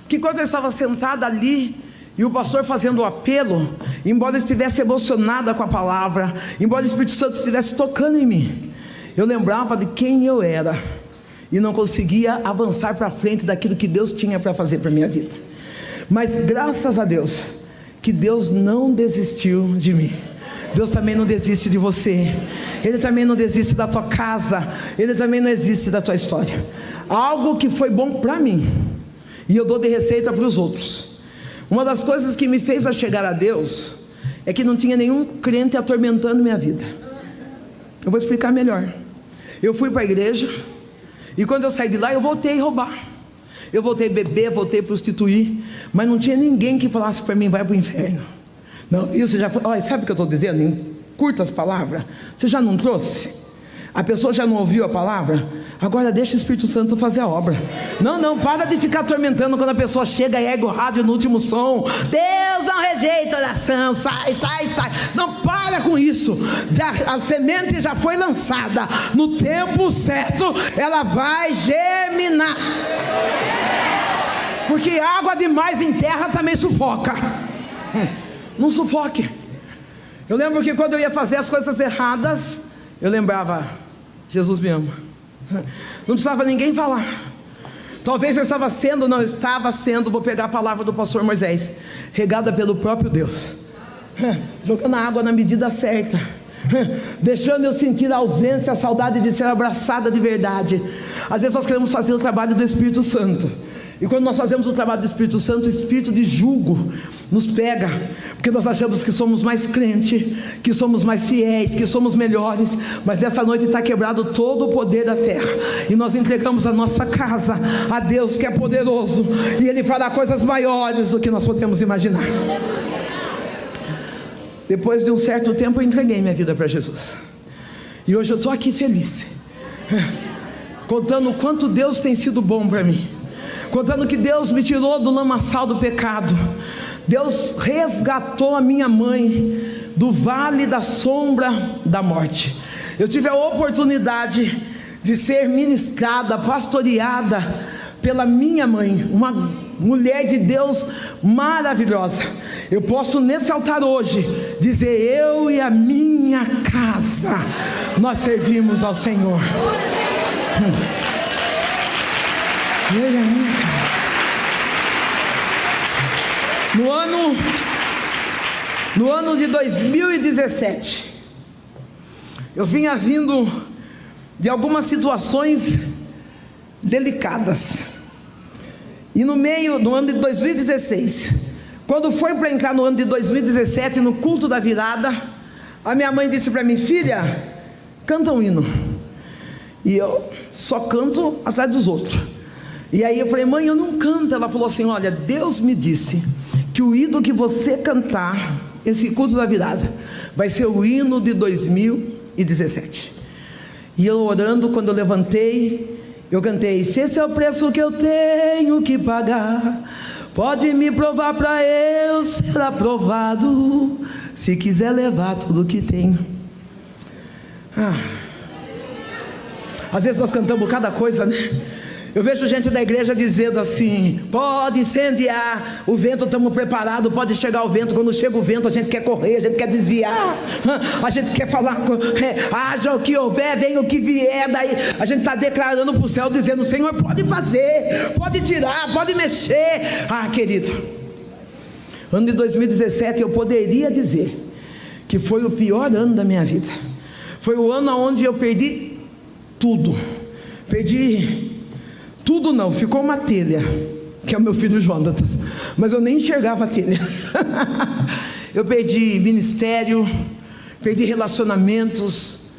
Porque quando eu estava sentada ali, e o pastor fazendo o apelo, embora eu estivesse emocionada com a palavra, embora o Espírito Santo estivesse tocando em mim, eu lembrava de quem eu era, e não conseguia avançar para frente daquilo que Deus tinha para fazer para a minha vida. Mas graças a Deus, que Deus não desistiu de mim. Deus também não desiste de você. Ele também não desiste da tua casa. Ele também não desiste da tua história. Algo que foi bom para mim, e eu dou de receita para os outros. Uma das coisas que me fez a chegar a Deus é que não tinha nenhum crente atormentando minha vida. Eu vou explicar melhor. Eu fui para a igreja, e quando eu saí de lá, eu voltei a roubar, eu voltei a beber, voltei a prostituir, mas não tinha ninguém que falasse para mim: vai para o inferno. Não, viu? Você já foi... Olha, sabe o que eu estou dizendo? Em curtas palavras, você já não trouxe? A pessoa já não ouviu a palavra? Agora deixa o Espírito Santo fazer a obra. Não, para de ficar atormentando quando a pessoa chega e ergue o rádio no último som: Deus não rejeita oração, sai. Não, para com isso. A semente já foi lançada, no tempo certo ela vai germinar. Porque água demais em terra também sufoca. Não sufoque. Eu lembro que quando eu ia fazer as coisas erradas, eu lembrava: Jesus me ama. Não precisava ninguém falar. Talvez eu estava sendo, não estava sendo, vou pegar a palavra do pastor Moisés, regada pelo próprio Deus, jogando a água na medida certa, deixando eu sentir a ausência, a saudade de ser abraçada de verdade. Às vezes nós queremos fazer o trabalho do Espírito Santo, E quando nós fazemos o trabalho do Espírito Santo, o espírito de julgo nos pega, porque nós achamos que somos mais crente, que somos mais fiéis, que somos melhores. Mas essa noite está quebrado todo o poder da terra, e nós entregamos a nossa casa a Deus, que é poderoso, e Ele fará coisas maiores do que nós podemos imaginar. Depois de um certo tempo eu entreguei minha vida para Jesus, e hoje eu estou aqui feliz, contando o quanto Deus tem sido bom para mim, contando que Deus me tirou do lamaçal do pecado. Deus resgatou a minha mãe do vale da sombra da morte. Eu tive a oportunidade de ser ministrada, pastoreada pela minha mãe, uma mulher de Deus maravilhosa. Eu posso nesse altar hoje dizer: eu e a minha casa, nós servimos ao Senhor. No ano de 2017, eu vinha vindo de algumas situações delicadas, e no ano de 2016, quando foi para entrar no ano de 2017, no culto da virada, a minha mãe disse para mim: filha, canta um hino. E eu só canto atrás dos outros. E aí eu falei: mãe, eu não canto. Ela falou assim: olha, Deus me disse que o hino que você cantar, esse culto da virada, vai ser o hino de 2017. E eu orando, quando eu levantei, eu cantei: se esse é o preço que eu tenho que pagar, pode me provar para eu ser aprovado, se quiser levar tudo que tenho. Às vezes nós cantamos cada coisa, né? Eu vejo gente da igreja dizendo assim: pode incendiar o vento, estamos preparados, pode chegar o vento. Quando chega o vento, a gente quer correr, a gente quer desviar, a gente quer falar: haja o que houver, venha o que vier. Daí a gente está declarando para o céu, dizendo: Senhor, pode fazer, pode tirar, pode mexer. Querido, ano de 2017 eu poderia dizer que foi o pior ano da minha vida. Foi o ano onde eu perdi tudo. Tudo não, ficou uma telha, que é o meu filho Jonatas, mas eu nem enxergava a telha. Eu perdi ministério, perdi relacionamentos,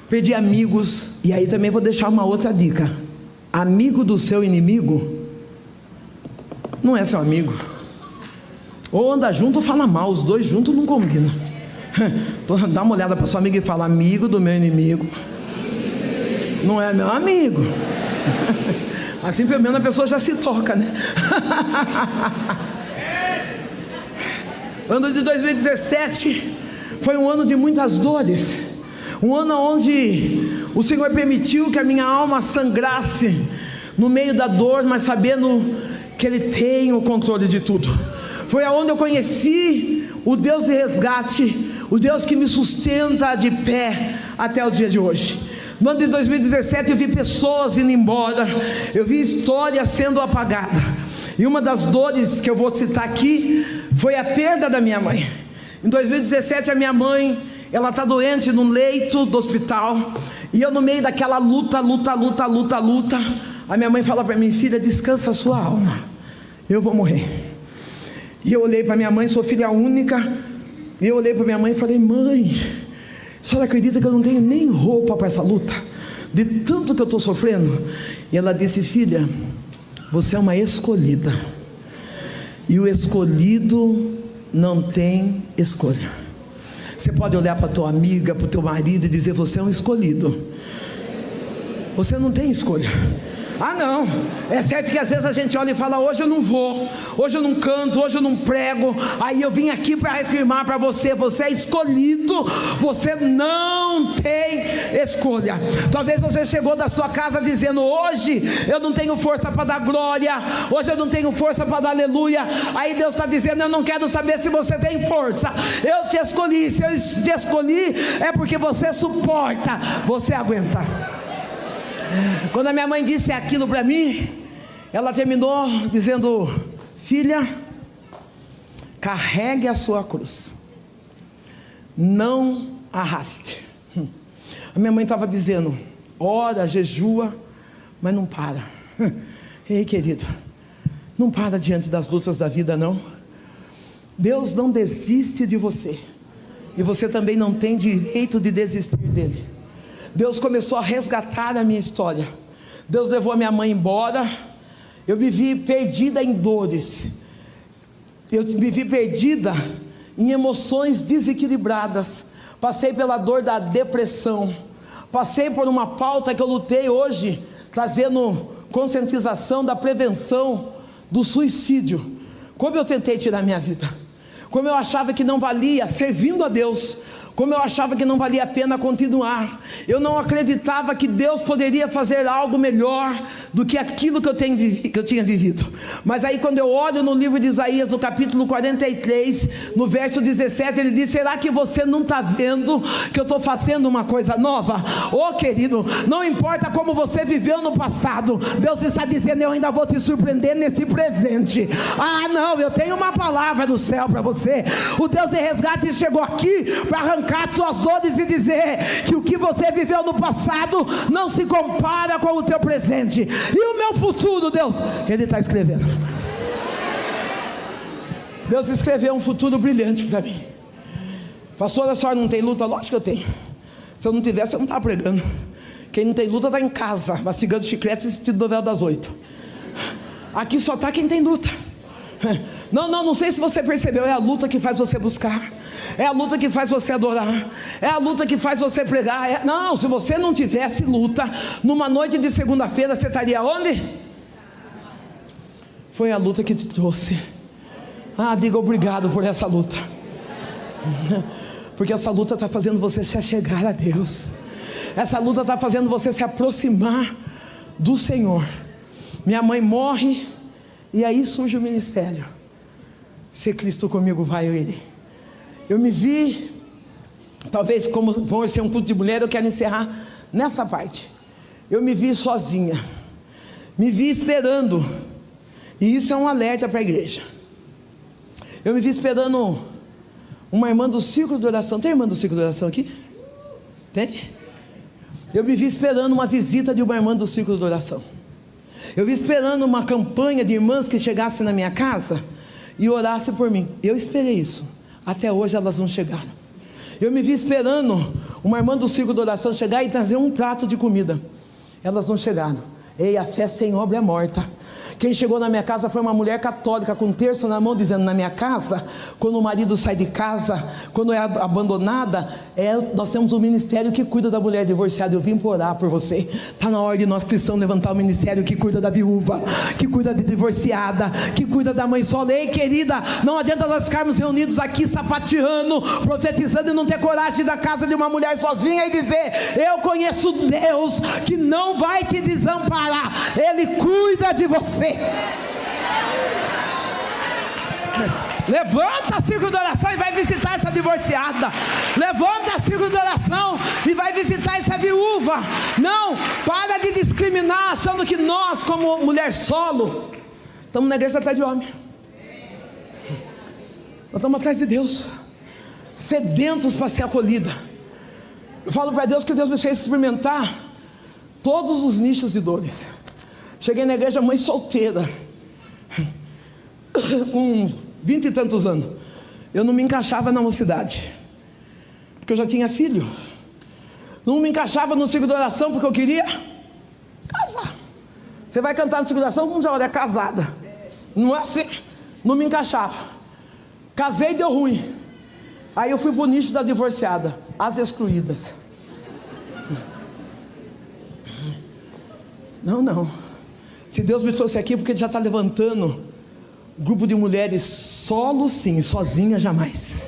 perdi amigos. E aí também vou deixar uma outra dica: amigo do seu inimigo não é seu amigo. Ou anda junto ou fala mal, os dois juntos não combinam. Dá uma olhada para sua amiga e fala: amigo do meu inimigo não é meu amigo. Assim pelo menos a pessoa já se toca, né? Ano de 2017 foi um ano de muitas dores, um ano onde o Senhor permitiu que a minha alma sangrasse no meio da dor, mas sabendo que Ele tem o controle de tudo. Foi aonde eu conheci o Deus de resgate, o Deus que me sustenta de pé até o dia de hoje. No ano de 2017 eu vi pessoas indo embora, eu vi histórias sendo apagadas, e uma das dores que eu vou citar aqui foi a perda da minha mãe. Em 2017 a minha mãe, ela está doente no leito do hospital, e eu no meio daquela luta, a minha mãe fala para mim: filha, descansa a sua alma, eu vou morrer. E eu olhei para minha mãe, sou filha única, e eu olhei para minha mãe e falei: mãe, a senhora acredita que eu não tenho nem roupa para essa luta, de tanto que eu estou sofrendo? E ela disse: filha, você é uma escolhida, e o escolhido não tem escolha. Você pode olhar para a tua amiga, para o teu marido e dizer: você é um escolhido, você não tem escolha. Não, é certo que às vezes a gente olha e fala: hoje eu não vou, hoje eu não canto, hoje eu não prego. Aí eu vim aqui para reafirmar para você: você é escolhido, você não tem escolha. Talvez você chegou da sua casa dizendo: hoje eu não tenho força para dar glória, hoje eu não tenho força para dar aleluia. Aí Deus está dizendo: eu não quero saber se você tem força, eu te escolhi. Se eu te escolhi é porque você suporta, você aguenta. Quando a minha mãe disse aquilo para mim, ela terminou dizendo: filha, carregue a sua cruz, não arraste. A minha mãe estava dizendo: ora, jejua, mas não para. Ei, querido, Não para diante das lutas da vida, não. Deus não desiste de você, e você também não tem direito de desistir dele. Deus começou a resgatar a minha história. Deus levou a minha mãe embora. Eu me vi perdida em dores, eu me vi perdida em emoções desequilibradas. Passei pela dor da depressão, passei por uma pauta que eu lutei hoje, trazendo conscientização da prevenção do suicídio. Como eu tentei tirar minha vida, como eu achava que não valia servindo a Deus, como eu achava que não valia a pena continuar. Eu não acreditava que Deus poderia fazer algo melhor do que aquilo que eu tinha vivido. Mas aí quando eu olho no livro de Isaías, no capítulo 43, no verso 17, ele diz: será que você não está vendo que eu estou fazendo uma coisa nova? Oh querido, não importa como você viveu no passado, Deus está dizendo: eu ainda vou te surpreender nesse presente. Ah não, eu tenho uma palavra do céu para você. O Deus de resgate chegou aqui para arrancar as tuas dores e dizer que o que você viveu no passado não se compara com o teu presente. E o meu futuro, Deus, Ele está escrevendo. Deus escreveu um futuro brilhante para mim. Pastor, a senhora não tem luta? Lógico que eu tenho. Se eu não tivesse, eu não estava pregando. Quem não tem luta está em casa, mastigando chiclete e assistindo novela das 8. Aqui só está quem tem luta. Não sei se você percebeu, é a luta que faz você buscar, é a luta que faz você adorar, é a luta que faz você pregar. Não, se você não tivesse luta, numa noite de segunda-feira você estaria onde? Foi a luta que te trouxe. Diga obrigado por essa luta, porque essa luta está fazendo você se achegar a Deus, essa luta está fazendo você se aproximar do Senhor. Minha mãe morre, e aí surge o ministério. Se Cristo comigo, vai eu irei. Eu me vi, talvez como vamos ser um culto de mulher, eu quero encerrar nessa parte. Eu me vi sozinha, me vi esperando, e isso é um alerta para a igreja. Eu me vi esperando uma irmã do círculo de oração. Tem irmã do círculo de oração aqui? Tem? Eu me vi esperando uma visita de uma irmã do círculo de oração. Eu vi esperando uma campanha de irmãs que chegassem na minha casa e orassem por mim. Eu esperei isso. Até hoje elas não chegaram. Eu me vi esperando uma irmã do círculo de oração chegar e trazer um prato de comida. Elas não chegaram. Ei, a fé sem obra é morta. Quem chegou na minha casa foi uma mulher católica com um terço na mão, dizendo: na minha casa, quando o marido sai de casa, quando é abandonada, nós temos um ministério que cuida da mulher divorciada. Eu vim por orar por você. Está na hora de nós cristãos levantar o ministério que cuida da viúva, que cuida da divorciada, que cuida da mãe solo. Ei querida, não adianta nós ficarmos reunidos aqui sapateando, profetizando e não ter coragem da casa de uma mulher sozinha e dizer: eu conheço Deus que não vai te desamparar, Ele cuida de você. Levanta a círculo de oração e vai visitar essa divorciada. Levanta a círculo de oração e vai visitar essa viúva. Não, para de discriminar, achando que nós, como mulher solo, estamos na igreja atrás de homem. Nós estamos atrás de Deus, sedentos para ser acolhida. Eu falo para Deus que Deus me fez experimentar todos os nichos de dores. Cheguei na igreja mãe solteira, com 20 e tantos anos. Eu não me encaixava na mocidade, porque eu já tinha filho. Não me encaixava no círculo de oração, porque eu queria casar. Você vai cantar no círculo de oração quando já é casada. Não é assim. Não me encaixava. Casei e deu ruim. Aí eu fui para o nicho da divorciada, as excluídas. Não. Se Deus me trouxe aqui, porque Ele já está levantando grupo de mulheres solo, sim, sozinha jamais.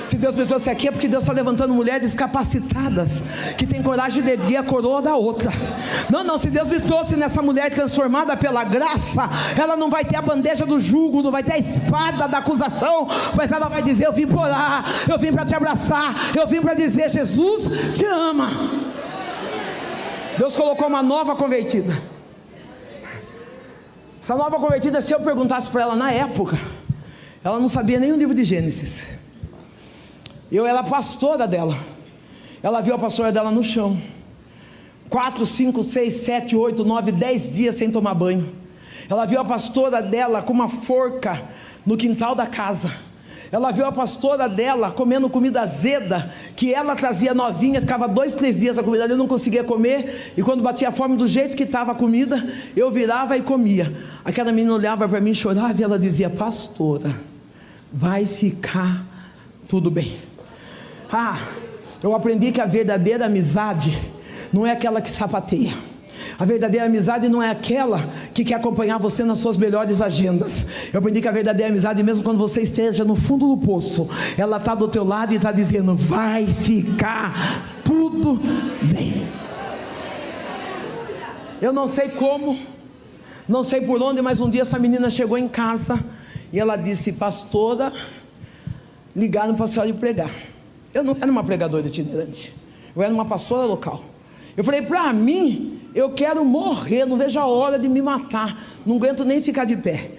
Se Deus me trouxe aqui, é porque Deus está levantando mulheres capacitadas, que tem coragem de erguer a coroa da outra. Não, se Deus me trouxe nessa mulher transformada pela graça, ela não vai ter a bandeja do jugo, não vai ter a espada da acusação, mas ela vai dizer: eu vim por orar, eu vim para te abraçar, eu vim para dizer: Jesus te ama. Deus colocou uma nova convertida. Essa nova convertida, se eu perguntasse para ela na época, ela não sabia nem o livro de Gênesis. Eu era a pastora dela. Ela viu a pastora dela no chão, 4, 5, 6, 7, 8, 9, 10 dias sem tomar banho. Ela viu a pastora dela com uma forca no quintal da casa. Ela viu a pastora dela comendo comida azeda, que ela trazia novinha, ficava 2, 3 dias a comida ali, eu não conseguia comer, e quando batia a fome do jeito que estava a comida, eu virava e comia. Aquela menina olhava para mim, chorava, e ela dizia: pastora, vai ficar tudo bem. Eu aprendi que a verdadeira amizade não é aquela que sapateia. A verdadeira amizade não é aquela que quer acompanhar você nas suas melhores agendas. Eu aprendi que a verdadeira amizade, mesmo quando você esteja no fundo do poço, ela está do teu lado e está dizendo: vai ficar tudo bem. Eu não sei como, não sei por onde, mas um dia essa menina chegou em casa e ela disse: pastora, ligaram para a senhora ir pregar. Eu não era uma pregadora itinerante, eu era uma pastora local. Eu falei: para mim, eu quero morrer, não vejo a hora de me matar, não aguento nem ficar de pé.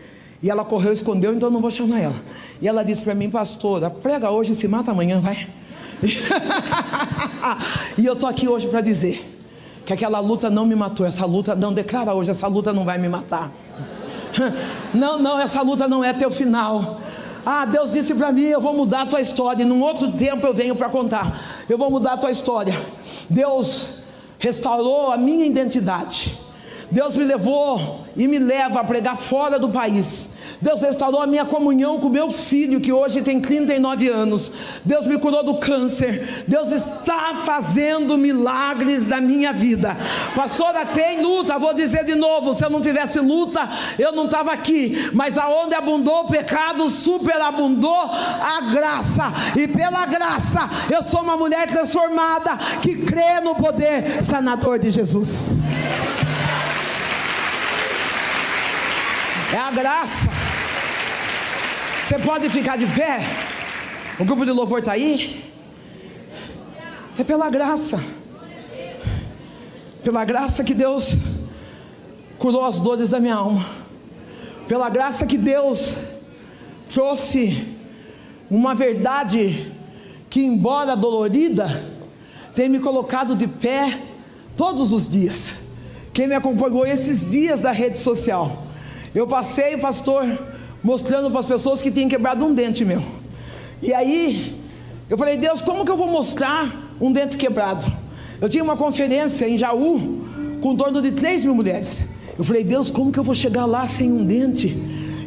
E ela correu, escondeu, então eu não vou chamar ela. E ela disse para mim: pastora, prega hoje e se mata amanhã, vai. E eu estou aqui hoje para dizer que aquela luta não me matou, essa luta não, declara hoje, essa luta não vai me matar. Não, essa luta não é teu final. Deus disse para mim: eu vou mudar a tua história, e num outro tempo eu venho para contar, eu vou mudar a tua história. Deus restaurou a minha identidade. Deus me levou e me leva a pregar fora do país. Deus restaurou a minha comunhão com meu filho, que hoje tem 39 anos. Deus me curou do câncer. Deus está fazendo milagres na minha vida. Pastora, tem luta, vou dizer de novo, se eu não tivesse luta, eu não estava aqui. Mas aonde abundou o pecado, superabundou a graça. E pela graça, eu sou uma mulher transformada, que crê no poder sanador de Jesus. É a graça. Você pode ficar de pé? O grupo de louvor está aí? É pela graça. Pela graça que Deus curou as dores da minha alma. Pela graça que Deus trouxe uma verdade que, embora dolorida, tem me colocado de pé todos os dias. Quem me acompanhou esses dias da rede social, eu passei, pastor, mostrando para as pessoas que tinham quebrado um dente meu. E aí eu falei: Deus, como que eu vou mostrar um dente quebrado? Eu tinha uma conferência em Jaú com em torno de 3.000 mulheres. Eu falei: Deus, como que eu vou chegar lá sem um dente?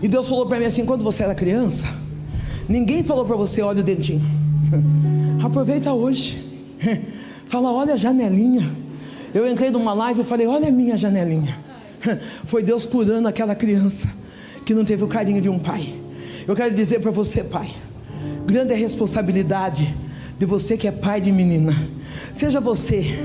E Deus falou para mim assim: quando você era criança, ninguém falou para você: olha o dentinho. Aproveita hoje. Fala: olha a janelinha. Eu entrei numa live e falei: olha a minha janelinha. Foi Deus curando aquela criança que não teve o carinho de um pai. Eu quero dizer para você, pai, grande é a responsabilidade de você que é pai de menina. Seja você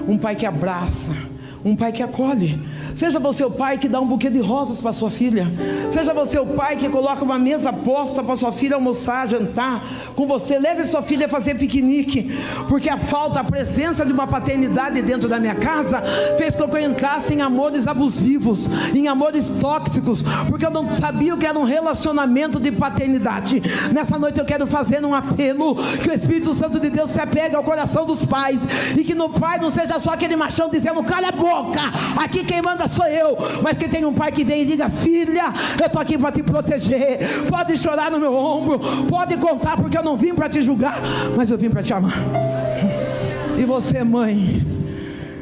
um pai que abraça, um pai que acolhe. Seja você o pai que dá um buquê de rosas para sua filha. Seja você o pai que coloca uma mesa posta para sua filha almoçar, jantar com você. Leve sua filha a fazer piquenique, porque a presença de uma paternidade dentro da minha casa fez com que eu entrasse em amores abusivos, em amores tóxicos, porque eu não sabia o que era um relacionamento de paternidade. Nessa noite eu quero fazer um apelo, que o Espírito Santo de Deus se apegue ao coração dos pais, e que no pai não seja só aquele machão dizendo: cala a boca, aqui quem manda sou eu, mas que tenha um pai que vem e diga: filha, eu estou aqui para te proteger, pode chorar no meu ombro, pode contar, porque eu não vim para te julgar, mas eu vim para te amar. E você, mãe,